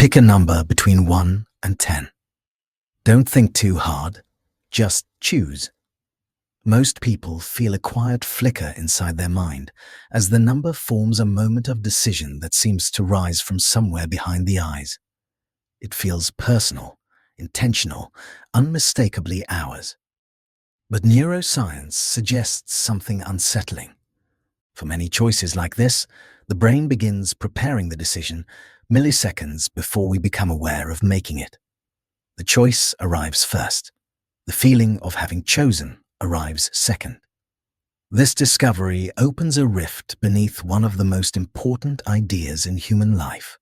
Pick a number between 1 and 10. Don't think too hard, just choose. Most people feel a quiet flicker inside their mind as the number forms a moment of decision that seems to rise from somewhere behind the eyes. It feels personal, intentional, unmistakably ours. But neuroscience suggests something unsettling. For many choices like this, the brain begins preparing the decision milliseconds before we become aware of making it. The choice arrives first. The feeling of having chosen arrives second. This discovery opens a rift beneath one of the most important ideas in human life: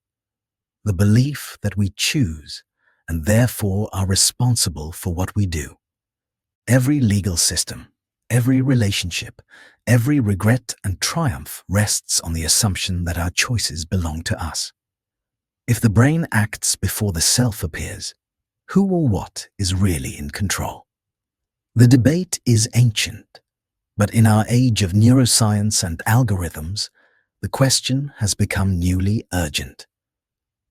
the belief that we choose and therefore are responsible for what we do. Every legal system, every relationship, every regret and triumph rests on the assumption that our choices belong to us. If the brain acts before the self appears, who or what is really in control? The debate is ancient, but in our age of neuroscience and algorithms, the question has become newly urgent.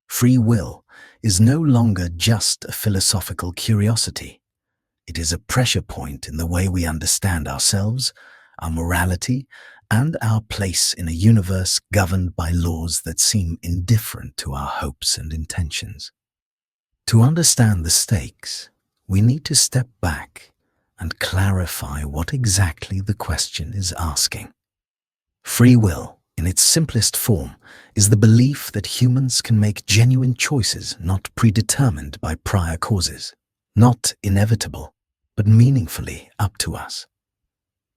Free will is no longer just a philosophical curiosity. It is a pressure point in the way we understand ourselves, our morality, and our place in a universe governed by laws that seem indifferent to our hopes and intentions. To understand the stakes, we need to step back and clarify what exactly the question is asking. Free will, in its simplest form, is the belief that humans can make genuine choices not predetermined by prior causes, not inevitable, but meaningfully up to us.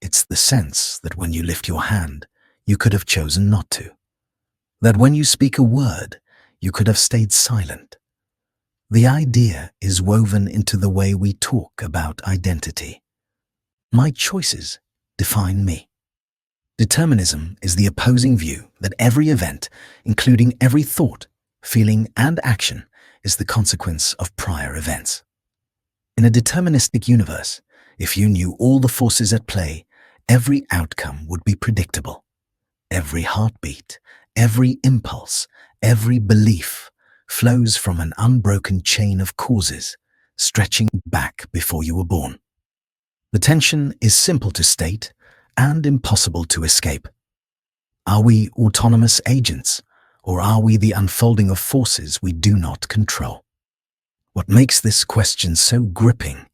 It's the sense that when you lift your hand, you could have chosen not to. That when you speak a word, you could have stayed silent. The idea is woven into the way we talk about identity. My choices define me. Determinism is the opposing view that every event, including every thought, feeling, and action, is the consequence of prior events. In a deterministic universe, if you knew all the forces at play, every outcome would be predictable. Every heartbeat, every impulse, every belief flows from an unbroken chain of causes, stretching back before you were born. The tension is simple to state and impossible to escape. Are we autonomous agents, or are we the unfolding of forces we do not control? What makes this question so gripping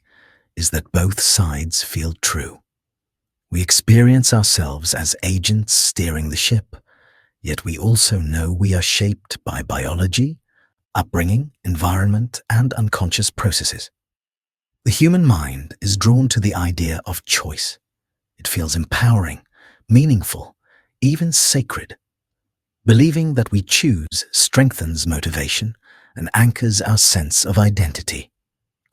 is that both sides feel true. We experience ourselves as agents steering the ship, yet we also know we are shaped by biology, upbringing, environment, and unconscious processes. The human mind is drawn to the idea of choice. It feels empowering, meaningful, even sacred. Believing that we choose strengthens motivation and anchors our sense of identity.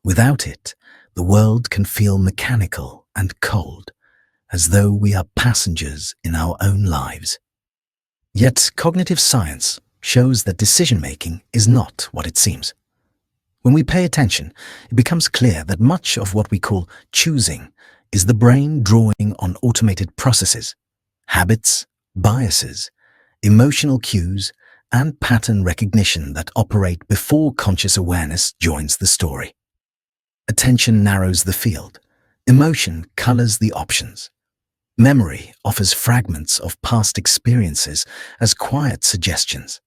Without it, the world can feel mechanical and cold, as though we are passengers in our own lives. Yet cognitive science shows that decision-making is not what it seems. When we pay attention, it becomes clear that much of what we call choosing is the brain drawing on automated processes, habits, biases, emotional cues, and pattern recognition that operate before conscious awareness joins the story. Attention narrows the field. Emotion colors the options. Memory offers fragments of past experiences as quiet suggestions.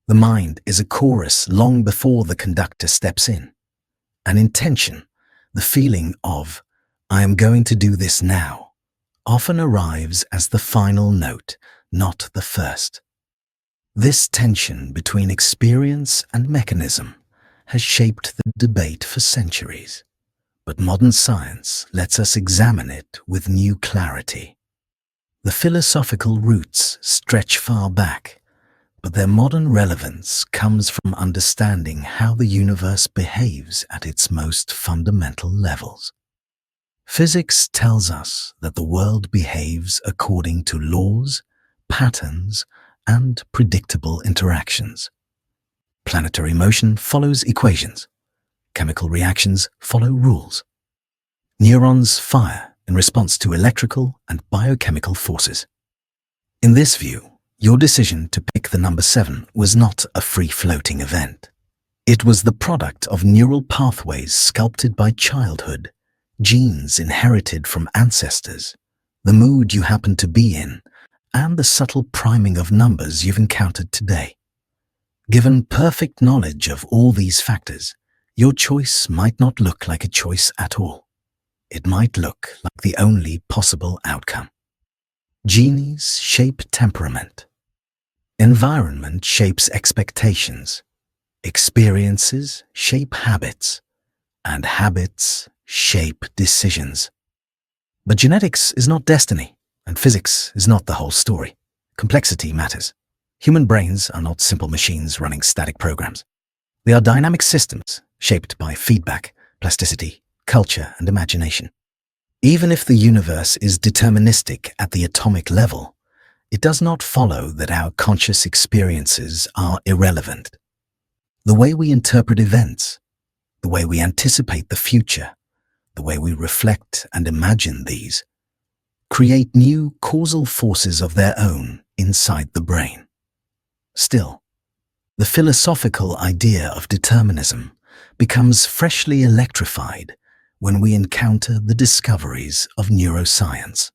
The mind is a chorus long before the conductor steps in. An intention, the feeling of, "I am going to do this now," often arrives as the final note, not the first. This tension between experience and mechanism has shaped the debate for centuries. But modern science lets us examine it with new clarity. The philosophical roots stretch far back, but their modern relevance comes from understanding how the universe behaves at its most fundamental levels. Physics tells us that the world behaves according to laws, patterns, and predictable interactions. Planetary motion follows equations. Chemical reactions follow rules. Neurons fire in response to electrical and biochemical forces. In this view, your decision to pick the number 7 was not a free-floating event. It was the product of neural pathways sculpted by childhood, genes inherited from ancestors, the mood you happen to be in, and the subtle priming of numbers you've encountered today. Given perfect knowledge of all these factors, your choice might not look like a choice at all. It might look like the only possible outcome. Genes shape temperament. Environment shapes expectations. Experiences shape habits. And habits shape decisions. But genetics is not destiny, and physics is not the whole story. Complexity matters. Human brains are not simple machines running static programs. They are dynamic systems shaped by feedback, plasticity, culture, and imagination. Even if the universe is deterministic at the atomic level, it does not follow that our conscious experiences are irrelevant. The way we interpret events, the way we anticipate the future, the way we reflect and imagine these, create new causal forces of their own inside the brain. Still, the philosophical idea of determinism becomes freshly electrified when we encounter the discoveries of neuroscience.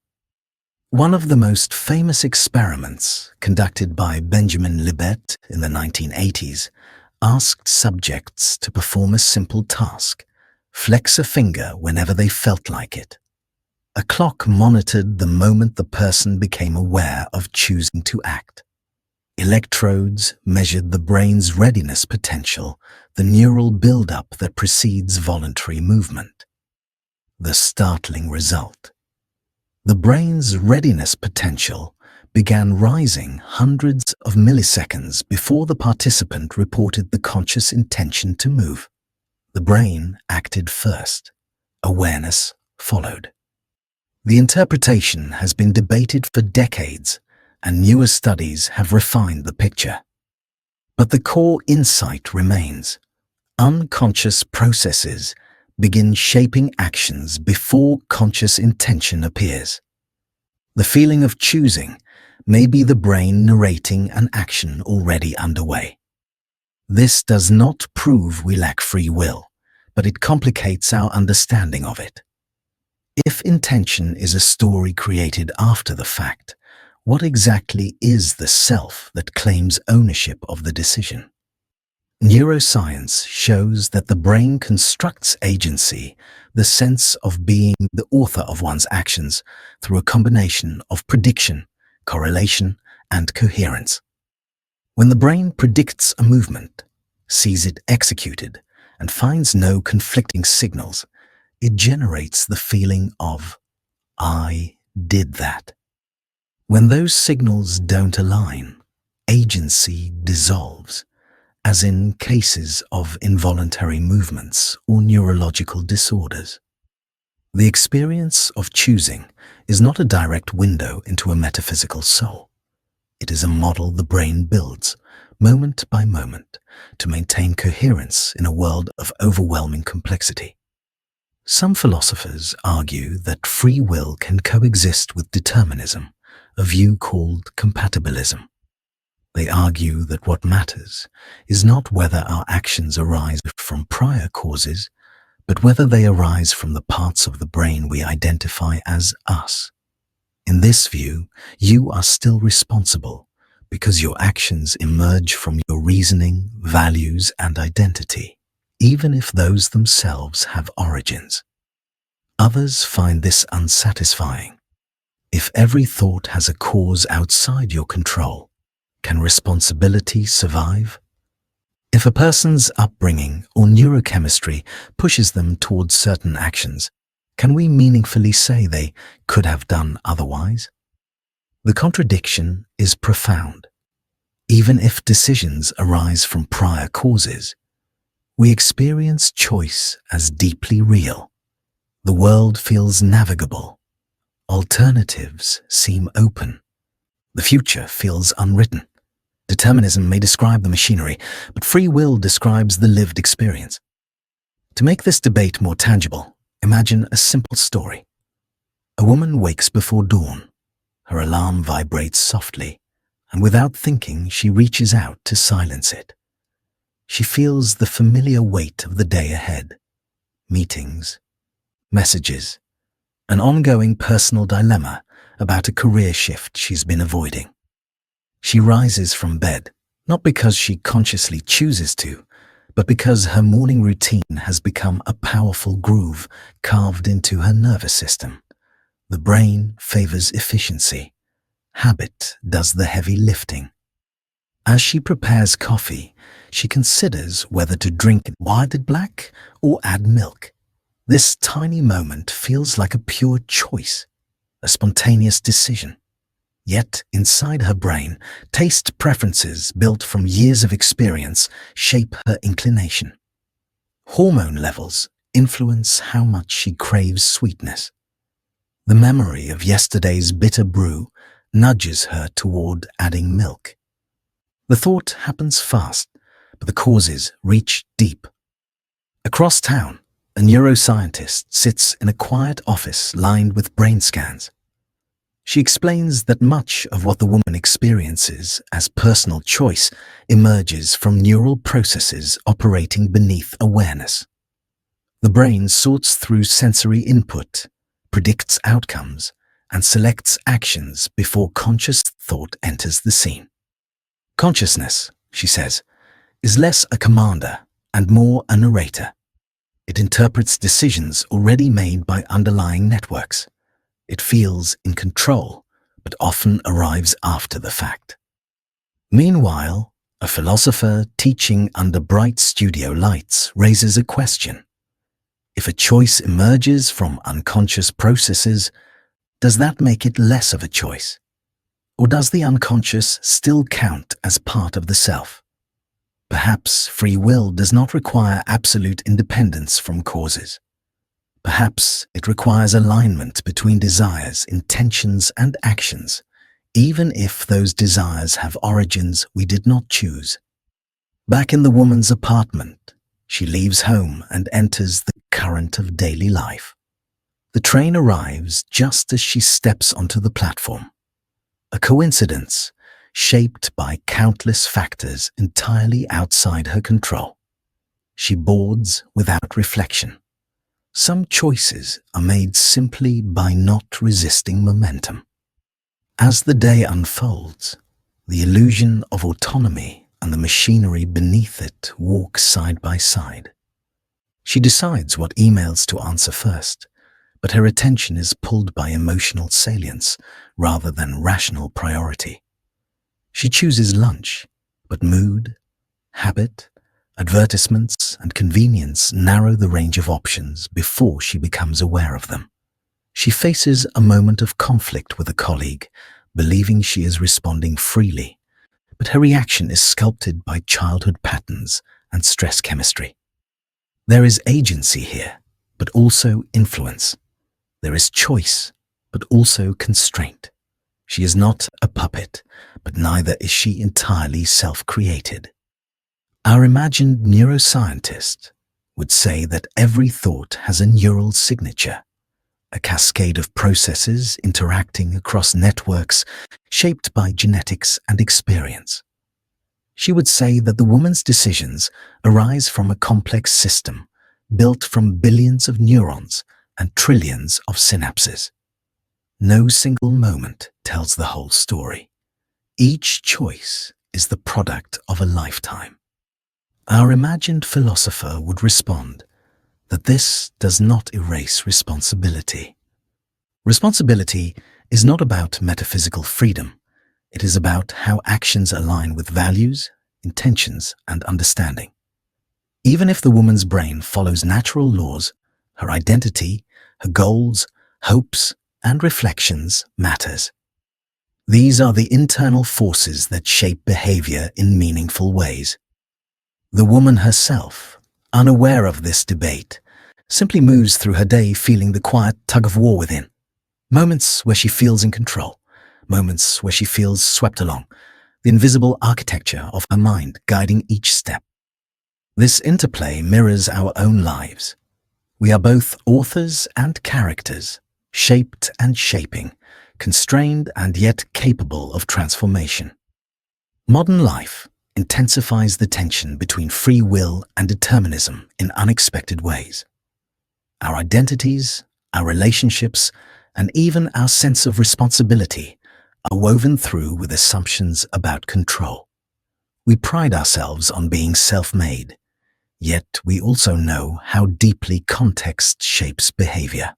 One of the most famous experiments conducted by Benjamin Libet in the 1980s asked subjects to perform a simple task: flex a finger whenever they felt like it. A clock monitored the moment the person became aware of choosing to act. Electrodes measured the brain's readiness potential, the neural buildup that precedes voluntary movement. The startling result: the brain's readiness potential began rising hundreds of milliseconds before the participant reported the conscious intention to move. The brain acted first. Awareness followed. The interpretation has been debated for decades, and newer studies have refined the picture. But the core insight remains. Unconscious processes begin shaping actions before conscious intention appears. The feeling of choosing may be the brain narrating an action already underway. This does not prove we lack free will, but it complicates our understanding of it. If intention is a story created after the fact, what exactly is the self that claims ownership of the decision? Neuroscience shows that the brain constructs agency, the sense of being the author of one's actions, through a combination of prediction, correlation, and coherence. When the brain predicts a movement, sees it executed, and finds no conflicting signals, it generates the feeling of, "I did that." When those signals don't align, agency dissolves, as in cases of involuntary movements or neurological disorders. The experience of choosing is not a direct window into a metaphysical soul. It is a model the brain builds, moment by moment, to maintain coherence in a world of overwhelming complexity. Some philosophers argue that free will can coexist with determinism, a view called compatibilism. They argue that what matters is not whether our actions arise from prior causes, but whether they arise from the parts of the brain we identify as us. In this view, you are still responsible because your actions emerge from your reasoning, values, and identity, even if those themselves have origins. Others find this unsatisfying. If every thought has a cause outside your control, can responsibility survive? If a person's upbringing or neurochemistry pushes them towards certain actions, can we meaningfully say they could have done otherwise? The contradiction is profound. Even if decisions arise from prior causes, we experience choice as deeply real. The world feels navigable. Alternatives seem open. The future feels unwritten. Determinism may describe the machinery, but free will describes the lived experience. To make this debate more tangible, imagine a simple story. A woman wakes before dawn. Her alarm vibrates softly, and without thinking, she reaches out to silence it. she feels the familiar weight of the day ahead. Meetings, messages, an ongoing personal dilemma about a career shift she's been avoiding. She rises from bed, not because she consciously chooses to, but because her morning routine has become a powerful groove carved into her nervous system. The brain favors efficiency. Habit does the heavy lifting. As she prepares coffee, she considers whether to drink white black or add milk. This tiny moment feels like a pure choice, a spontaneous decision. Yet, inside her brain, taste preferences built from years of experience shape her inclination. Hormone levels influence how much she craves sweetness. The memory of yesterday's bitter brew nudges her toward adding milk. The thought happens fast, but the causes reach deep. Across town, a neuroscientist sits in a quiet office lined with brain scans. She explains that much of what the woman experiences as personal choice emerges from neural processes operating beneath awareness. The brain sorts through sensory input, predicts outcomes, and selects actions before conscious thought enters the scene. Consciousness, she says, is less a commander and more a narrator. It interprets decisions already made by underlying networks. It feels in control, but often arrives after the fact. Meanwhile, a philosopher teaching under bright studio lights raises a question. If a choice emerges from unconscious processes, does that make it less of a choice? Or does the unconscious still count as part of the self? Perhaps free will does not require absolute independence from causes. Perhaps it requires alignment between desires, intentions, and actions, even if those desires have origins we did not choose. Back in the woman's apartment, she leaves home and enters the current of daily life. The train arrives just as she steps onto the platform. A coincidence shaped by countless factors entirely outside her control. She boards without reflection. Some choices are made simply by not resisting momentum. As the day unfolds, the illusion of autonomy and the machinery beneath it walk side by side. She decides what emails to answer first, but her attention is pulled by emotional salience rather than rational priority. She chooses lunch, but mood, habit, advertisements, and convenience narrow the range of options before she becomes aware of them. She faces a moment of conflict with a colleague, believing she is responding freely, but her reaction is sculpted by childhood patterns and stress chemistry. There is agency here, but also influence. There is choice, but also constraint. She is not a puppet, but neither is she entirely self-created. Our imagined neuroscientist would say that every thought has a neural signature, a cascade of processes interacting across networks shaped by genetics and experience. She would say that the woman's decisions arise from a complex system built from billions of neurons and trillions of synapses. No single moment tells the whole story. Each choice is the product of a lifetime. Our imagined philosopher would respond that this does not erase responsibility. Responsibility is not about metaphysical freedom. It is about how actions align with values, intentions, and understanding. Even if the woman's brain follows natural laws, her identity, her goals, hopes, and reflections matters. These are the internal forces that shape behavior in meaningful ways. The woman herself, unaware of this debate, simply moves through her day feeling the quiet tug-of-war within. Moments where she feels in control, moments where she feels swept along, the invisible architecture of her mind guiding each step. This interplay mirrors our own lives. We are both authors and characters, shaped and shaping, constrained and yet capable of transformation. Modern life, intensifies the tension between free will and determinism in unexpected ways. Our identities, our relationships, and even our sense of responsibility are woven through with assumptions about control. We pride ourselves on being self-made, yet we also know how deeply context shapes behavior.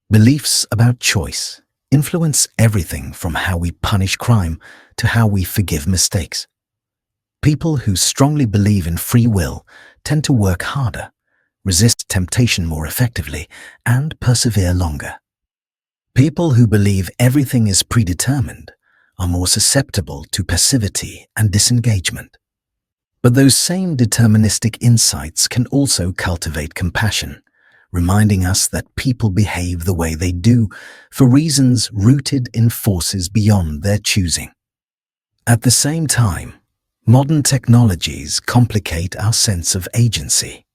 Beliefs about choice influence everything from how we punish crime to how we forgive mistakes. People who strongly believe in free will tend to work harder, resist temptation more effectively, and persevere longer. People who believe everything is predetermined are more susceptible to passivity and disengagement. But those same deterministic insights can also cultivate compassion, reminding us that people behave the way they do for reasons rooted in forces beyond their choosing. At the same time, modern technologies complicate our sense of agency.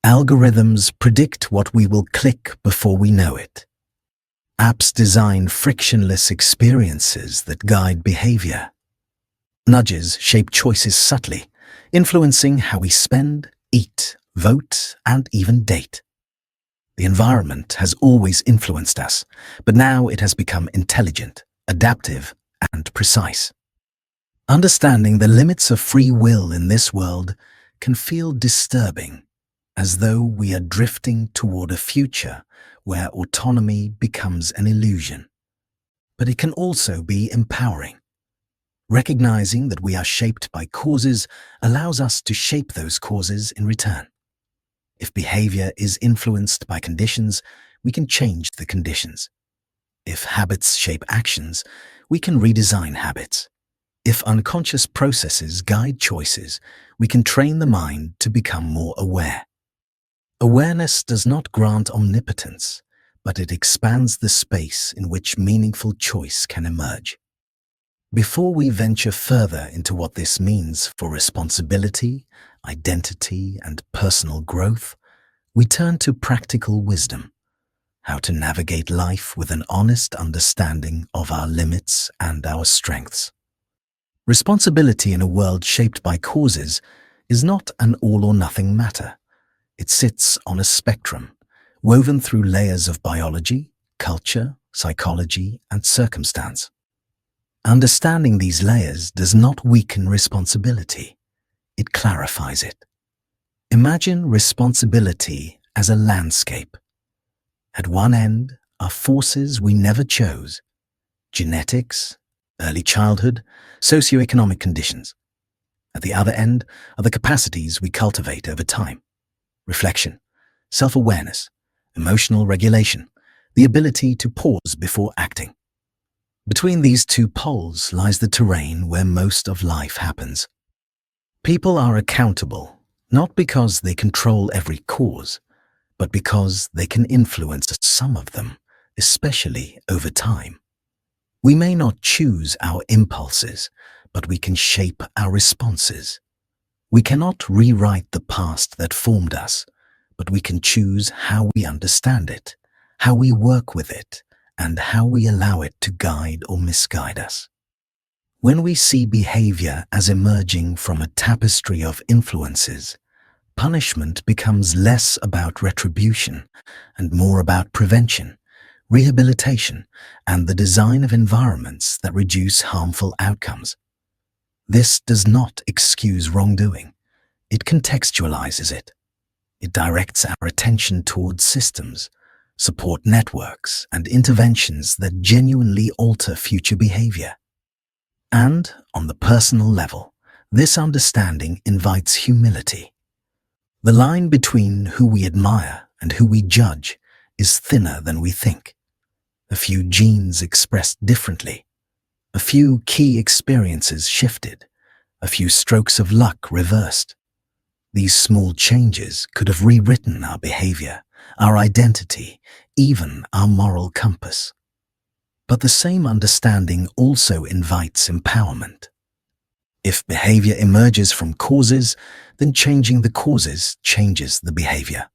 Algorithms predict what we will click before we know it. Apps design frictionless experiences that guide behavior. Nudges shape choices subtly, influencing how we spend, eat, vote, and even date. The environment has always influenced us, but now it has become intelligent, adaptive, and precise. Understanding the limits of free will in this world can feel disturbing, as though we are drifting toward a future where autonomy becomes an illusion. But it can also be empowering. Recognizing that we are shaped by causes allows us to shape those causes in return. If behavior is influenced by conditions, we can change the conditions. If habits shape actions, we can redesign habits. If unconscious processes guide choices, we can train the mind to become more aware. Awareness does not grant omnipotence, but it expands the space in which meaningful choice can emerge. Before we venture further into what this means for responsibility, identity, and personal growth, we turn to practical wisdom, how to navigate life with an honest understanding of our limits and our strengths. Responsibility in a world shaped by causes is not an all-or-nothing matter. It sits on a spectrum, woven through layers of biology, culture, psychology, and circumstance. Understanding these layers does not weaken responsibility. It clarifies it. Imagine responsibility as a landscape. At one end are forces we never chose: genetics, early childhood, socioeconomic conditions. At the other end are the capacities we cultivate over time: reflection, self-awareness, emotional regulation, the ability to pause before acting. Between these two poles lies the terrain where most of life happens. People are accountable, not because they control every cause, but because they can influence some of them, especially over time. We may not choose our impulses, but we can shape our responses. We cannot rewrite the past that formed us, but we can choose how we understand it, how we work with it, and how we allow it to guide or misguide us. When we see behavior as emerging from a tapestry of influences, punishment becomes less about retribution and more about prevention, rehabilitation, and the design of environments that reduce harmful outcomes. This does not excuse wrongdoing. It contextualizes it. It directs our attention towards systems, support networks, and interventions that genuinely alter future behavior. And, on the personal level, this understanding invites humility. The line between who we admire and who we judge is thinner than we think. A few genes expressed differently, a few key experiences shifted, a few strokes of luck reversed. These small changes could have rewritten our behavior, our identity, even our moral compass. But the same understanding also invites empowerment. If behavior emerges from causes, then changing the causes changes the behavior.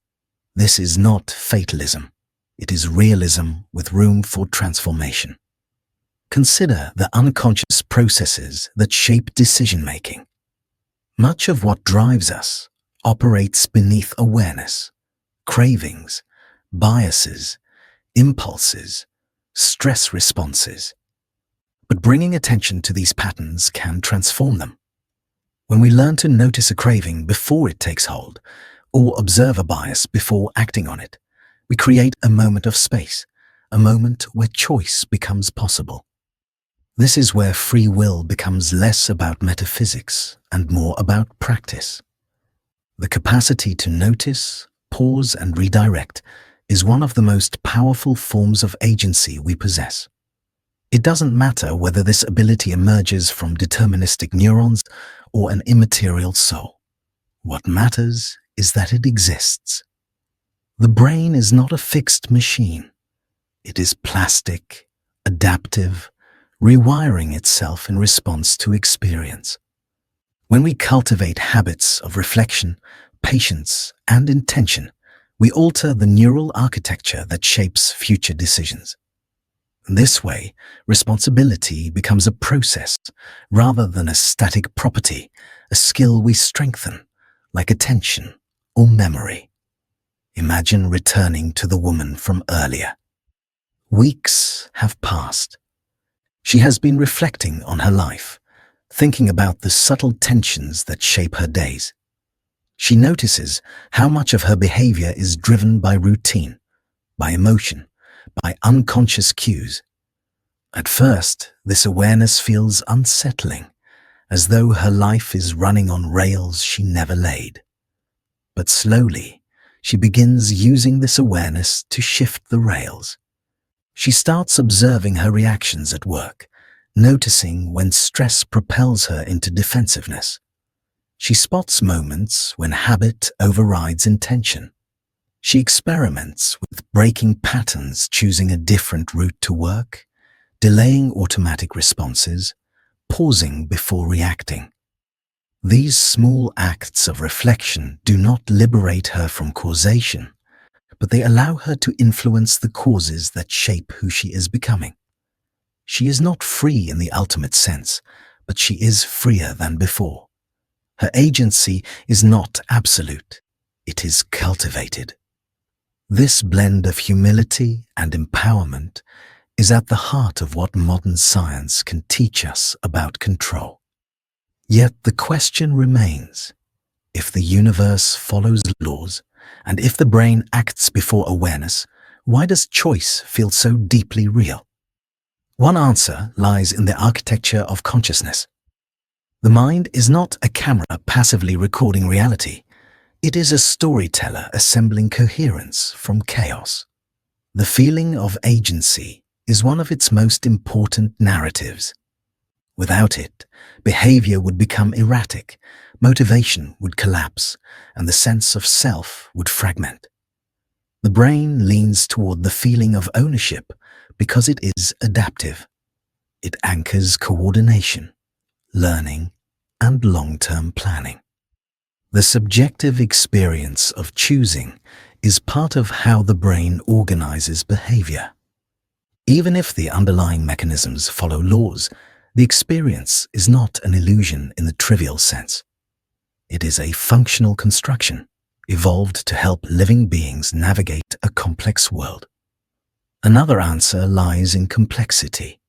This is not fatalism. It is realism with room for transformation. Consider the unconscious processes that shape decision-making. Much of what drives us operates beneath awareness: cravings, biases, impulses, stress responses. But bringing attention to these patterns can transform them. When we learn to notice a craving before it takes hold, or observe a bias before acting on it, we create a moment of space, a moment where choice becomes possible. This is where free will becomes less about metaphysics and more about practice. The capacity to notice, pause, and redirect is one of the most powerful forms of agency we possess. It doesn't matter whether this ability emerges from deterministic neurons or an immaterial soul. What matters is that it exists. The brain is not a fixed machine. It is plastic, adaptive, rewiring itself in response to experience. When we cultivate habits of reflection, patience, and intention, we alter the neural architecture that shapes future decisions. This way, responsibility becomes a process rather than a static property, a skill we strengthen, like attention or memory. Imagine returning to the woman from earlier. Weeks have passed. She has been reflecting on her life, thinking about the subtle tensions that shape her days. She notices how much of her behavior is driven by routine, by emotion, by unconscious cues. At first, this awareness feels unsettling, as though her life is running on rails she never laid. But slowly, she begins using this awareness to shift the rails. She starts observing her reactions at work, noticing when stress propels her into defensiveness. She spots moments when habit overrides intention. She experiments with breaking patterns, choosing a different route to work, delaying automatic responses, pausing before reacting. These small acts of reflection do not liberate her from causation, but they allow her to influence the causes that shape who she is becoming. She is not free in the ultimate sense, but she is freer than before. Her agency is not absolute, it is cultivated. This blend of humility and empowerment is at the heart of what modern science can teach us about control. Yet the question remains: if the universe follows laws, and if the brain acts before awareness, why does choice feel so deeply real? One answer lies in the architecture of consciousness. The mind is not a camera passively recording reality. It is a storyteller assembling coherence from chaos. The feeling of agency is one of its most important narratives. Without it, behavior would become erratic, motivation would collapse, and the sense of self would fragment. The brain leans toward the feeling of ownership because it is adaptive. It anchors coordination, learning, and long-term planning. The subjective experience of choosing is part of how the brain organizes behavior. Even if the underlying mechanisms follow laws, the experience is not an illusion in the trivial sense. It is a functional construction, evolved to help living beings navigate a complex world. Another answer lies in complexity.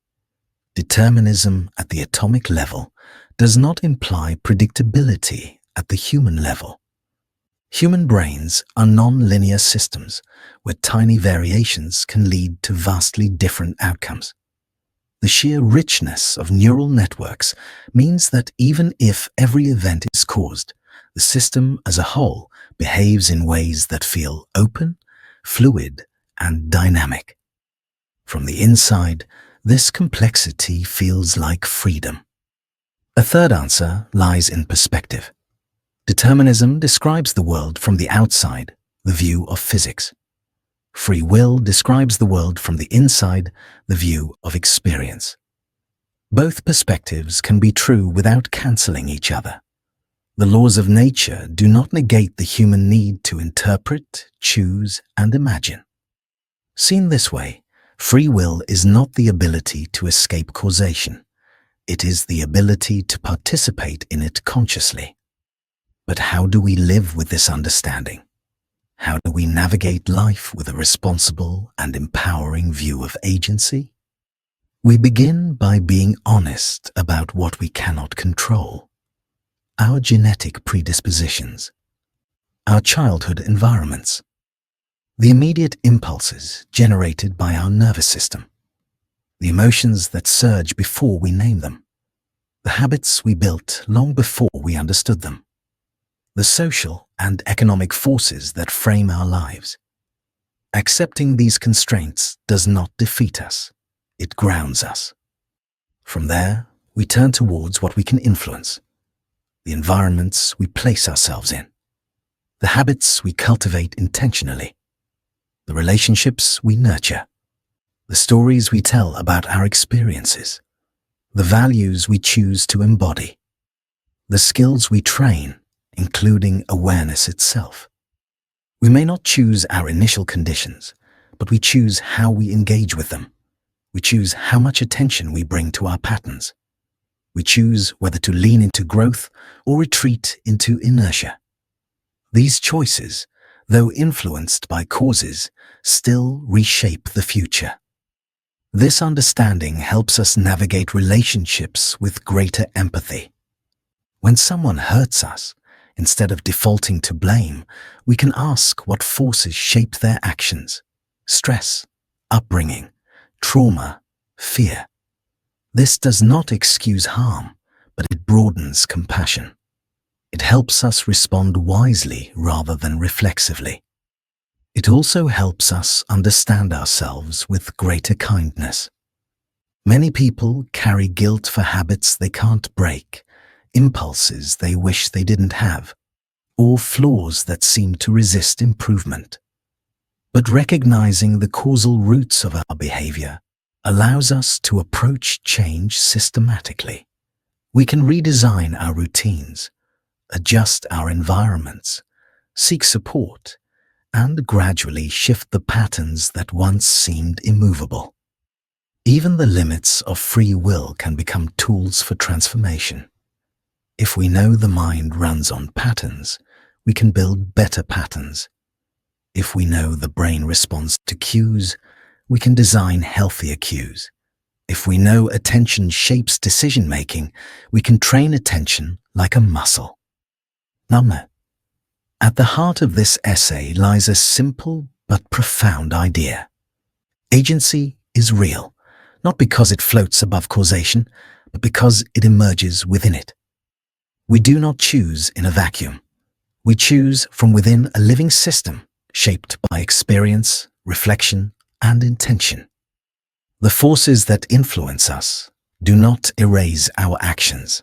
Determinism at the atomic level does not imply predictability at the human level. Human brains are non-linear systems where tiny variations can lead to vastly different outcomes. The sheer richness of neural networks means that even if every event is caused, the system as a whole behaves in ways that feel open, fluid, and dynamic. From the inside, this complexity feels like freedom. A third answer lies in perspective. Determinism describes the world from the outside, the view of physics. Free will describes the world from the inside, the view of experience. Both perspectives can be true without cancelling each other. The laws of nature do not negate the human need to interpret, choose, and imagine. Seen this way, free will is not the ability to escape causation. It is the ability to participate in it consciously. But how do we live with this understanding? How do we navigate life with a responsible and empowering view of agency? We begin by being honest about what we cannot control: our genetic predispositions, our childhood environments, the immediate impulses generated by our nervous system, the emotions that surge before we name them, the habits we built long before we understood them, the social and economic forces that frame our lives. Accepting these constraints does not defeat us, it grounds us. From there, we turn towards what we can influence: the environments we place ourselves in, the habits we cultivate intentionally, the relationships we nurture, the stories we tell about our experiences, the values we choose to embody, the skills we train, including awareness itself. We may not choose our initial conditions, but we choose how we engage with them. We choose how much attention we bring to our patterns. We choose whether to lean into growth or retreat into inertia. These choices, though influenced by causes, still reshape the future. This understanding helps us navigate relationships with greater empathy. When someone hurts us, instead of defaulting to blame, we can ask what forces shaped their actions: stress, upbringing, trauma, fear. This does not excuse harm, but it broadens compassion. It helps us respond wisely rather than reflexively. It also helps us understand ourselves with greater kindness. Many people carry guilt for habits they can't break, impulses they wish they didn't have, or flaws that seem to resist improvement. But recognizing the causal roots of our behavior allows us to approach change systematically. We can redesign our routines, adjust our environments, seek support, and gradually shift the patterns that once seemed immovable. Even the limits of free will can become tools for transformation. If we know the mind runs on patterns, we can build better patterns. If we know the brain responds to cues, we can design healthier cues. If we know attention shapes decision-making, we can train attention like a muscle. Now, at the heart of this essay lies a simple but profound idea. Agency is real, not because it floats above causation, but because it emerges within it. We do not choose in a vacuum. We choose from within a living system shaped by experience, reflection, and intention. The forces that influence us do not erase our actions.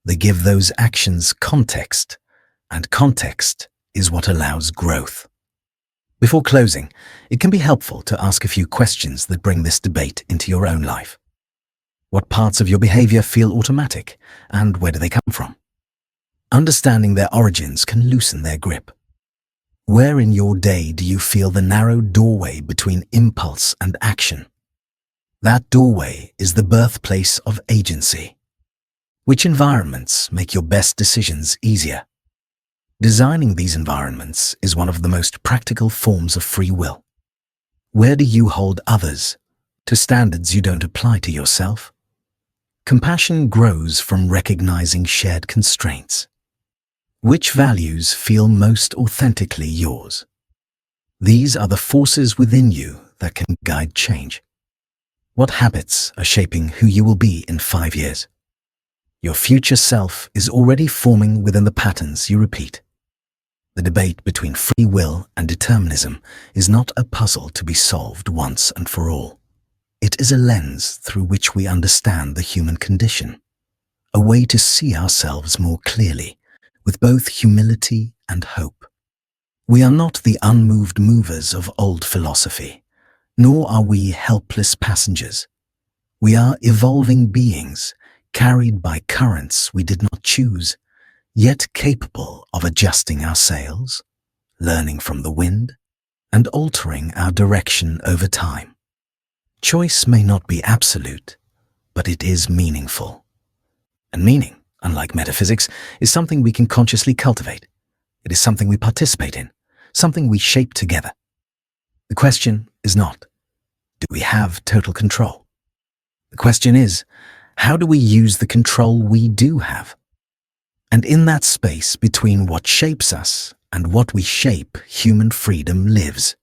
They give those actions context, and context is what allows growth. Before closing, it can be helpful to ask a few questions that bring this debate into your own life. What parts of your behavior feel automatic, and where do they come from? Understanding their origins can loosen their grip. Where in your day do you feel the narrow doorway between impulse and action? That doorway is the birthplace of agency. Which environments make your best decisions easier? Designing these environments is one of the most practical forms of free will. Where do you hold others to standards you don't apply to yourself? Compassion grows from recognizing shared constraints. Which values feel most authentically yours? These are the forces within you that can guide change. What habits are shaping who you will be in 5 years? Your future self is already forming within the patterns you repeat. The debate between free will and determinism is not a puzzle to be solved once and for all. It is a lens through which we understand the human condition, a way to see ourselves more clearly, with both humility and hope. We are not the unmoved movers of old philosophy, nor are we helpless passengers. We are evolving beings, carried by currents we did not choose, yet capable of adjusting our sails, learning from the wind, and altering our direction over time. Choice may not be absolute, but it is meaningful. And meaning unlike metaphysics, is something we can consciously cultivate. It is something we participate in, something we shape together. The question is not, do we have total control? The question is, how do we use the control we do have? And in that space between what shapes us and what we shape, human freedom lives.